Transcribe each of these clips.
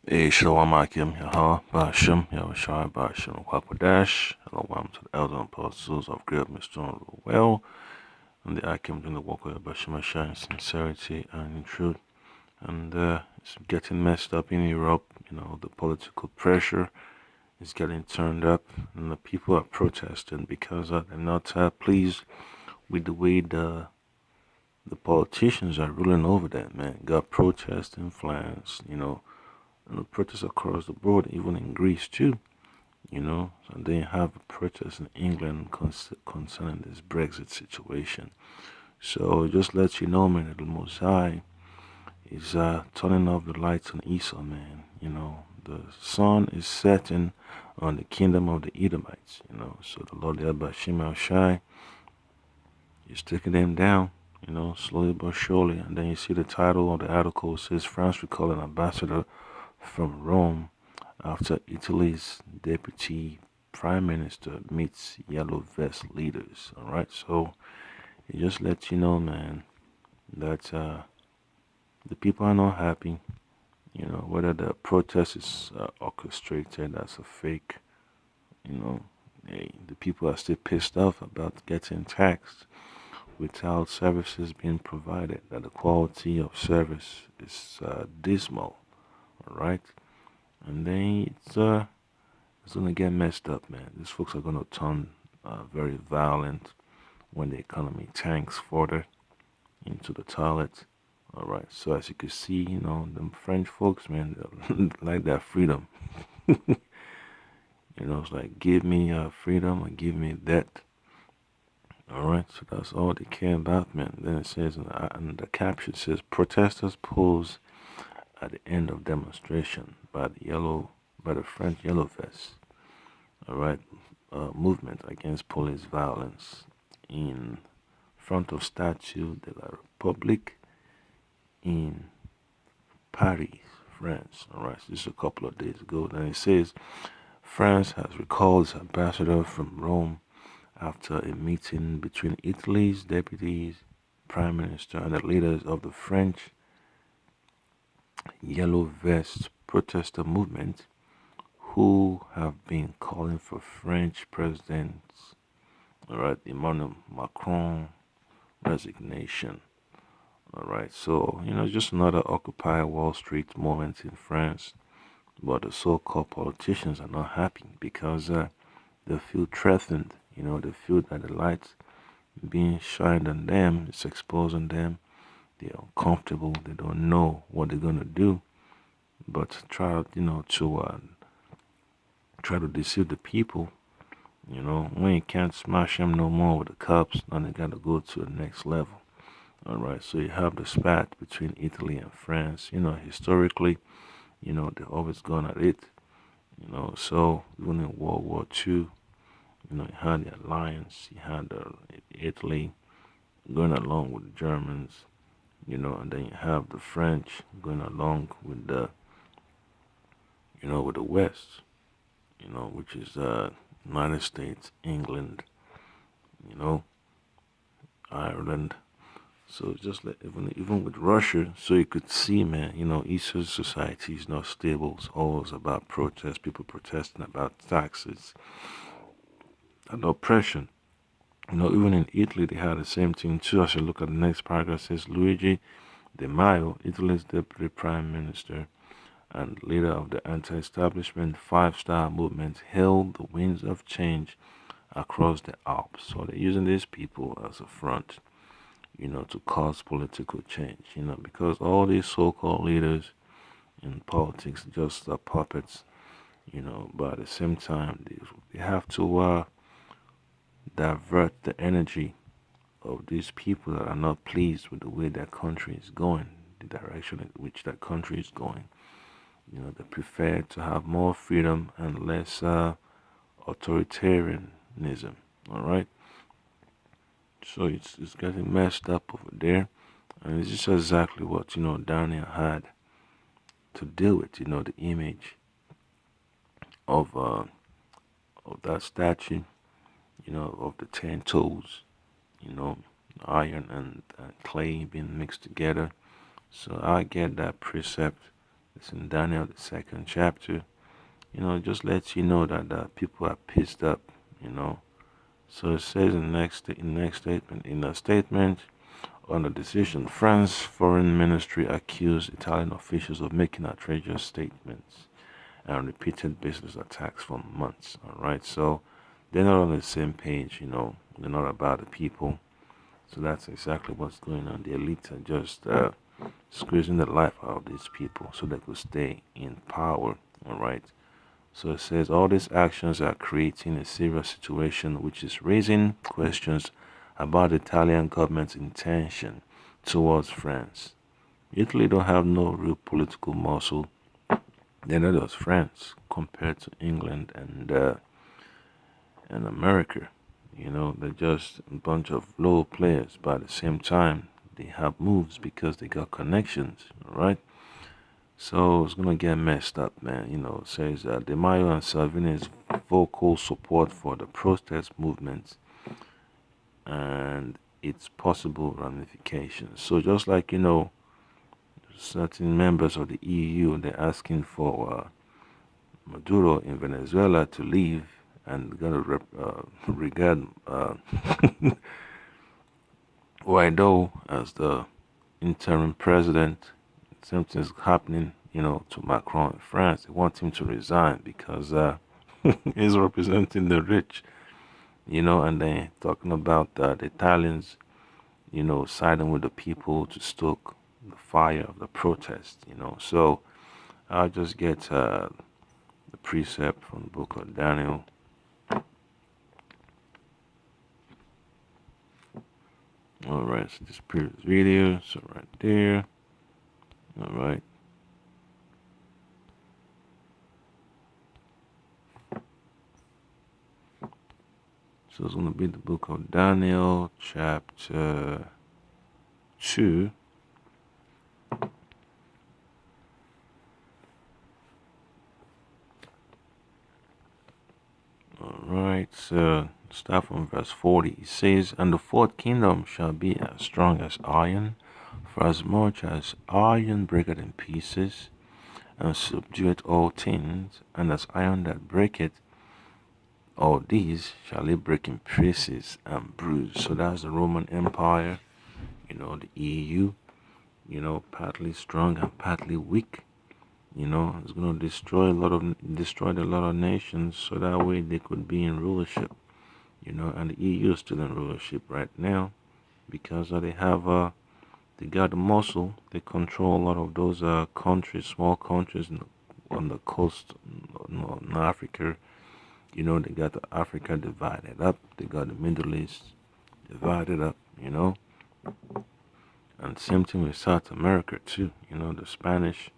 Shalom Akim, Yaha, Bashim, Yahushai, Bashim, Wakwadash, Shalom to the elder apostles of great Mr. Well, and the Akim doing the work with Bashim Ashai in sincerity and in truth. And it's getting messed up in Europe, the political pressure is getting turned up, and the people are protesting because they're not pleased with the way the politicians are ruling over them, man. Got protests in France, and the protests across the board, even in Greece too. And then you have a protest in England concerning this Brexit situation. So just let you know, man, that the Most High is turning off the lights on Esau, man. The sun is setting on the kingdom of the Edomites. So the Lord Yahweh Shema Shai is taking them down, slowly but surely. And then you see the title of the article says France recall an ambassador from Rome after Italy's deputy prime minister meets yellow vest leaders. All right, so it just lets you know, man, that the people are not happy. Whether the protest is orchestrated as a fake, you know, the people are still pissed off about getting taxed without services being provided. That the quality of service is dismal. All right, and then it's gonna get messed up, man. These folks are gonna turn very violent when the economy tanks further into the toilet. All right. So as you can see, the French folks, man, they like that freedom. It's like give me freedom or give me that. All right. So that's all they care about, man. Then it says, and the caption says, protesters pose at the end of demonstration by the French yellow vests. All right, movement against police violence in front of Statue de la République in Paris, France. All right, so this is a couple of days ago. And it says France has recalled its ambassador from Rome after a meeting between Italy's deputies, prime minister, and the leaders of the French Yellow Vest protester movement, who have been calling for French President, all right, Emmanuel Macron resignation. All right, so just another Occupy Wall Street moment in France. But the so-called politicians are not happy because they feel threatened. They feel that the light being shined on them is exposing them. They're uncomfortable. They don't know what they're gonna do. But try to deceive the people. When you can't smash them no more with the cups, then they gotta go to the next level. All right, so you have the spat between Italy and France. Historically, they've always gone at it. So even in World War II, you had the alliance, you had Italy going along with the Germans, and then you have the French going along with with the West, which is United States, England, you know, Ireland. So just like even with Russia, so you could see, man, Eastern society is not stable. It's always about protest, people protesting about taxes and oppression. Even in Italy, they had the same thing too. As you look at the next paragraph, it says Luigi Di Maio, Italy's deputy prime minister and leader of the anti-establishment five-star movement, hailed the winds of change across the Alps. So they're using these people as a front, to cause political change, because all these so-called leaders in politics just are puppets, but at the same time, they have to divert the energy of these people that are not pleased with the way their country is going, the direction in which that country is going. They prefer to have more freedom and less authoritarianism. All right, so it's getting messed up over there, and it's just exactly what Daniel had to deal with. The image of uh, of that statue, of the 10 toes, you know, iron and clay being mixed together. So I get that precept, It's in Daniel, the second chapter. Just lets you know that people are pissed up. You know. So it says in the next statement, in a statement on the decision, France Foreign Ministry accused Italian officials of making outrageous statements and repeated business attacks for months. All right, so they're not on the same page. They're not about the people. So that's exactly what's going on. The elites are just squeezing the life out of these people so they could stay in power. All right. So it says all these actions are creating a serious situation which is raising questions about the Italian government's intention towards France. Italy don't have no real political muscle. They're not as France compared to England and America. They're just a bunch of low players, but at the same time, they have moves because they got connections, all right? So it's gonna get messed up, man. It says De Maio and Salvini's vocal support for the protest movement and its possible ramifications. So just like certain members of the EU, they're asking for Maduro in Venezuela to leave and gonna regard Guaido as the interim president. Something's happening, to Macron in France. They want him to resign because he's representing the rich, and then talking about the Italians, siding with the people to stoke the fire of the protest, So I'll just get the precept from the book of Daniel. Alright, so this previous video, so right there. Alright. So it's going to be the book of Daniel, chapter 2. Alright, so start from verse 40. It says, And the fourth kingdom shall be as strong as iron, for as much as iron breaketh in pieces, and subdueth all things, and as iron that breaketh, all these shall it break in pieces and bruise. So that's the Roman Empire, the EU, partly strong and partly weak. It's gonna destroy a lot of nations, so that way they could be in rulership. And the EU is still in rulership right now because they got the muscle. They control a lot of those countries, small countries on the coast in Africa. They got the Africa divided up. They got the Middle East divided up. And same thing with South America too. The Spanish,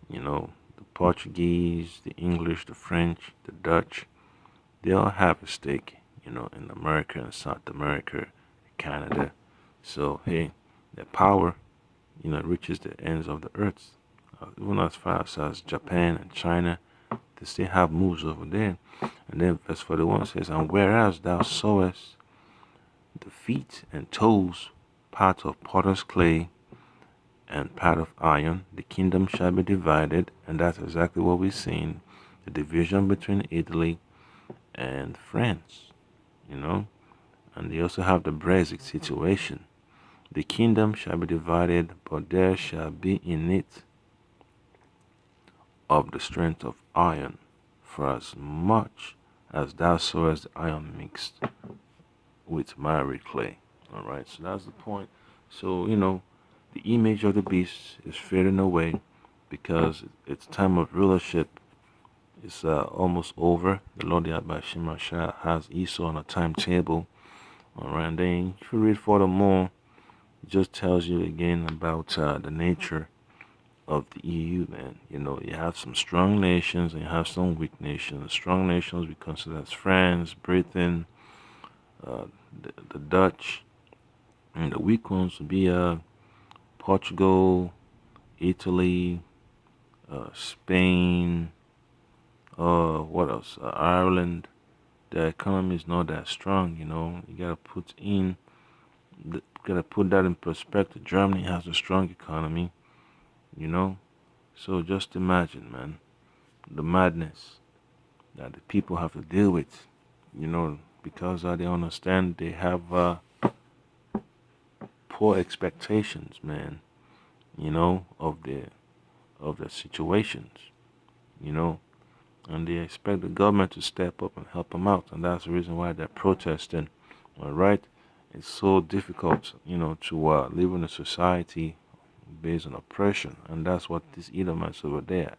the Portuguese, the English, the French, the Dutch. They all have a stake, in America and South America, Canada. So hey, their power, reaches the ends of the earth. Even as far as Japan and China, they still have moves over there. And then verse 41 says, And whereas thou sawest the feet and toes, part of potter's clay and part of iron, the kingdom shall be divided. And that's exactly what we're seeing. The division between Italy and France, And they also have the Brexit situation. The kingdom shall be divided, but there shall be in it of the strength of iron, for as much as thou sawest the iron mixed with miry clay. Alright, so that's the point. So, the image of the beast is fading away because its time of rulership is almost over. The Lord Yahweh Shemashah has Esau on a timetable. Alright, and then if you read furthermore, it just tells you again about the nature of the EU, man. You have some strong nations and you have some weak nations. Strong nations we consider as France, Britain, the Dutch, and the weak ones would be Portugal, Italy, Spain, what else? Ireland. The economy is not that strong, You gotta put that in perspective. Germany has a strong economy, you know. So just imagine, man, the madness that the people have to deal with, because they understand they have poor expectations, man, of the situations, you know, and they expect the government to step up and help them out, and that's the reason why they're protesting. All right, it's so difficult, to live in a society based on oppression, and that's what these Edomites over there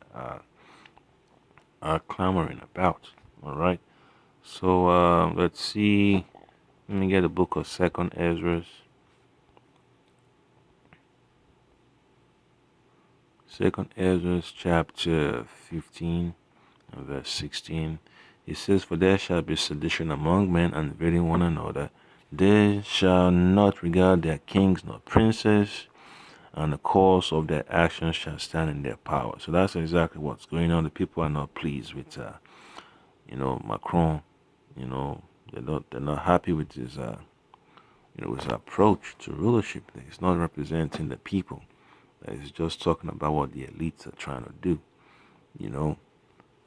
are clamoring about. All right, so let's see. Let me get the book of Second Ezra. Second Ezra chapter 15 and verse 16. It says, "For there shall be sedition among men, and invading one another. They shall not regard their kings nor princes, and the cause of their actions shall stand in their power." So that's exactly what's going on. The people are not pleased with, Macron. You know, they're not happy with his approach to rulership. He's not representing the people. He's just talking about what the elites are trying to do. You know,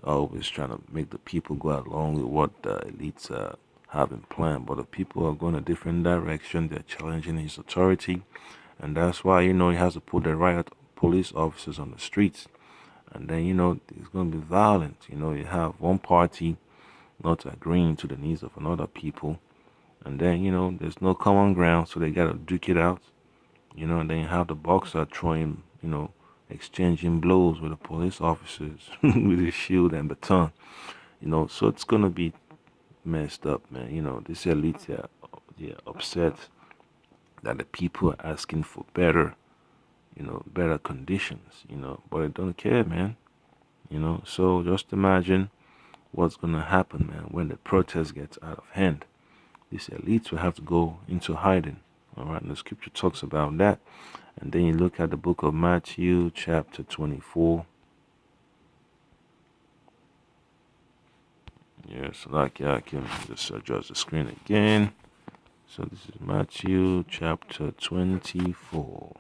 always trying to make the people go along with what the elites have in plan. But the people are going a different direction. They're challenging his authority, and that's why he has to put the right police officers on the streets. And then it's going to be violent. You have one party not agreeing to the needs of another people, and then there's no common ground, so they got to duke it out. And then you have the boxer throwing, exchanging blows with the police officers with his shield and baton. So it's gonna be messed up, man. This elite they're upset that the people are asking for better, better conditions, but they don't care, man. So just imagine what's gonna happen, man, when the protest gets out of hand. These elites will have to go into hiding. All right, and the scripture talks about that. And then you look at the book of Matthew, chapter 24. Yes, I can just adjust the screen again. So this is Matthew chapter 24,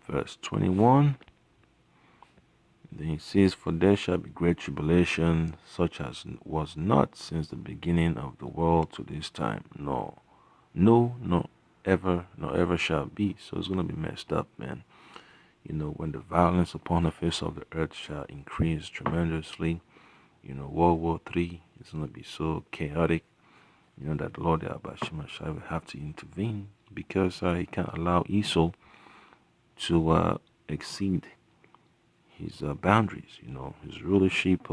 verse 21. Then he says, "For there shall be great tribulation, such as was not since the beginning of the world to this time, no, nor ever shall be." So it's going to be messed up, man. When the violence upon the face of the earth shall increase tremendously, World War III is going to be so chaotic, that the Lord Yahweh will have to intervene because he can't allow Esau to exceed his boundaries, his rulership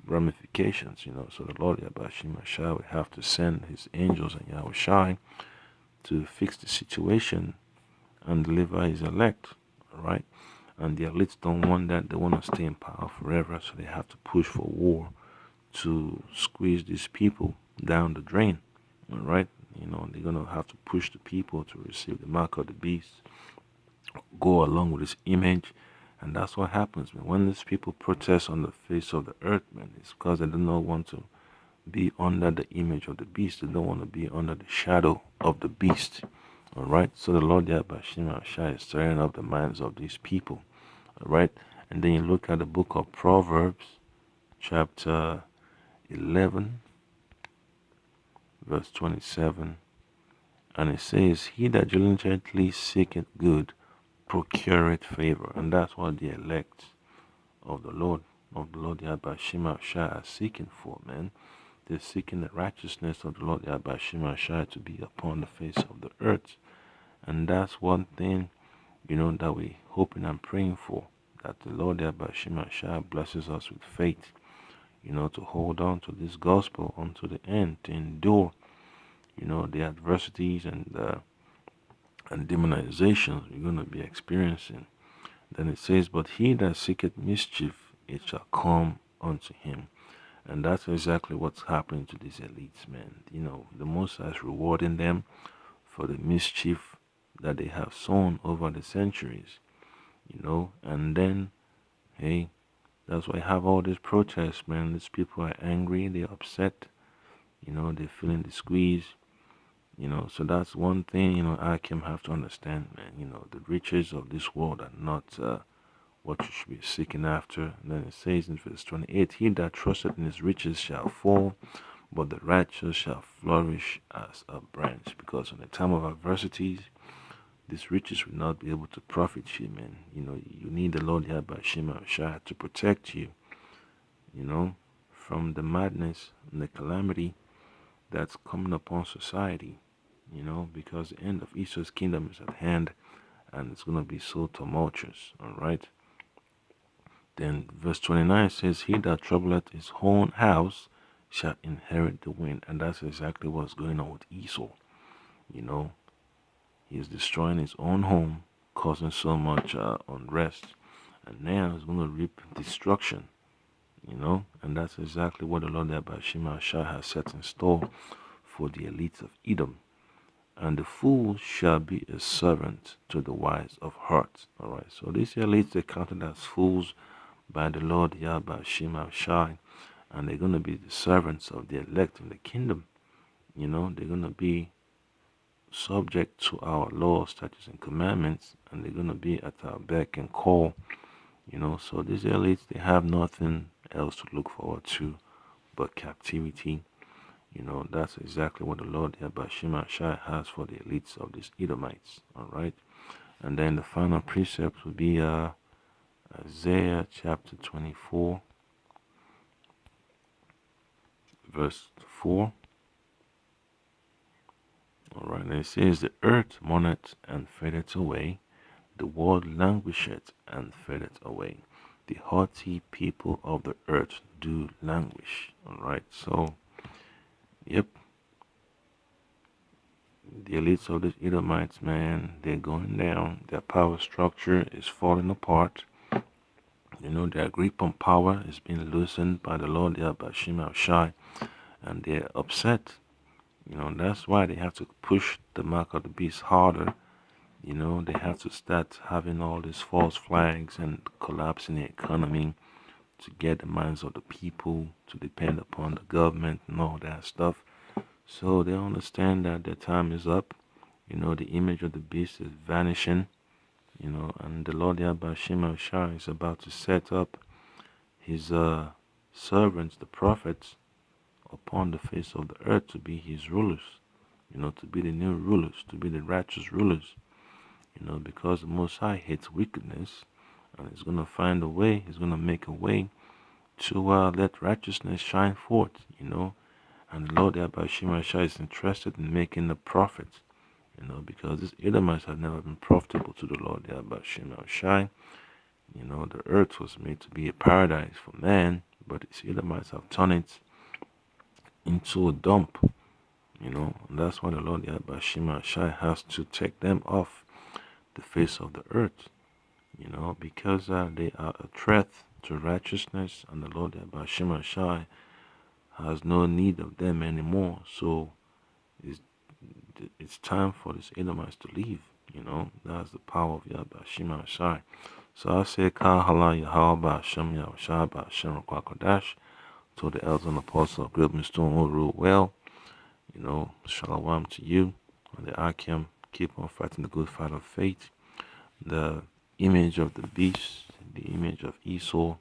ramifications, so the Lord Yahweh will have to send his angels and Yahweh Shai to fix the situation and deliver his elect, all right? And the elites don't want that. They want to stay in power forever, so they have to push for war to squeeze these people down the drain, all right? They're going to have to push the people to receive the mark of the beast, go along with his image. And that's what happens, man. When these people protest on the face of the earth, man, it's because they do not want to be under the image of the beast. They don't want to be under the shadow of the beast. All right. So the Lord Yahweh Shai is stirring up the minds of these people. All right. And then you look at the book of Proverbs, chapter 11, verse 27. And it says, "He that diligently seeketh good procureth favor." And that's what the elect of the Lord Yahweh Shai are seeking for, man. They're seeking the righteousness of the Lord Yahweh Shai to be upon the face of the earth. And that's one thing, that we hoping and praying for. That the Lord Yahweh Shai blesses us with faith, to hold on to this gospel unto the end, to endure, the adversities and demonizations we're going to be experiencing. Then it says, "But he that seeketh mischief, it shall come unto him." And that's exactly what's happening to these elites, man. The Most High is rewarding them for the mischief that they have sown over the centuries, And then, hey, that's why I have all these protests, man. These people are angry, they're upset, They're feeling the squeeze. So that's one thing, Akim have to understand, man. The riches of this world are not what you should be seeking after. And then it says in verse 28, he that trusted in his riches shall fall, but the righteous shall flourish as a branch. Because in the time of adversities, these riches will not be able to profit you, man. You need the Lord Yahweh Shema Shah to protect you, you know, from the madness and the calamity that's coming upon society, because the end of Esau's kingdom is at hand and it's going to be so tumultuous, all right? Then verse 29 says, he that troubleth his own house shall inherit the wind. And that's exactly what's going on with Esau. You know, he is destroying his own home, causing so much unrest. And now he's going to reap destruction, And that's exactly what the Lord Abashima Shah has set in store for the elites of Edom. And the fool shall be a servant to the wise of heart. All right, so these elites are counted as fools by the Lord Yahweh Shema Shai, and they're going to be the servants of the elect in the kingdom. They're going to be subject to our laws, statutes, and commandments, and they're going to be at our beck and call. So these elites, they have nothing else to look forward to but captivity. That's exactly what the Lord Yahweh Shema Shai has for the elites of these Edomites. All right, and then the final precept would be Isaiah chapter 24, verse 4. All right, and it says, the earth mourneth and fadeth away, the world languisheth and fadeth away. The haughty people of the earth do languish. All right, so, yep, the elites of the Edomites, man, they're going down. Their power structure is falling apart. Their grip on power is being loosened by the Lord Yahweh Shai, and they're upset. That's why they have to push the mark of the beast harder. They have to start having all these false flags and collapsing the economy to get the minds of the people to depend upon the government and all that stuff. So they understand that their time is up. The image of the beast is vanishing. And the Lord Yahweh Shema Shah is about to set up his servants, the prophets, upon the face of the earth to be his rulers. To be the new rulers, to be the righteous rulers. Because the Most High hates wickedness, and He's going to find a way, He's going to make a way to let righteousness shine forth, And the Lord Yahweh Shai is interested in making the prophets, because these Edomites have never been profitable to the Lord Yahweh Shai. The earth was made to be a paradise for man, but these Edomites have turned it into a dump, and that's why the Lord Yahweh Shai has to take them off the face of the earth, because they are a threat to righteousness, and the Lord Yahweh Shai has no need of them anymore. So it's time for these Edomites to leave. That's the power of Yahweh Shai. So I say, Kahala Yahweh Hashem Yahweh Hashem Rakwakadash to the elders and apostles of Great Stone who rule well. Shalom to you. And the Akim, keep on fighting the good fight of faith. The image of the beast, the image of Esau,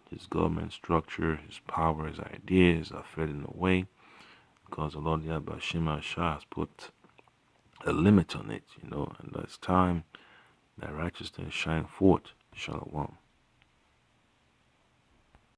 his government structure, his power, his ideas are fading away because the Lord Yahweh Shema Shah has put a limit on it, and it's time that righteousness shine forth. Shalom.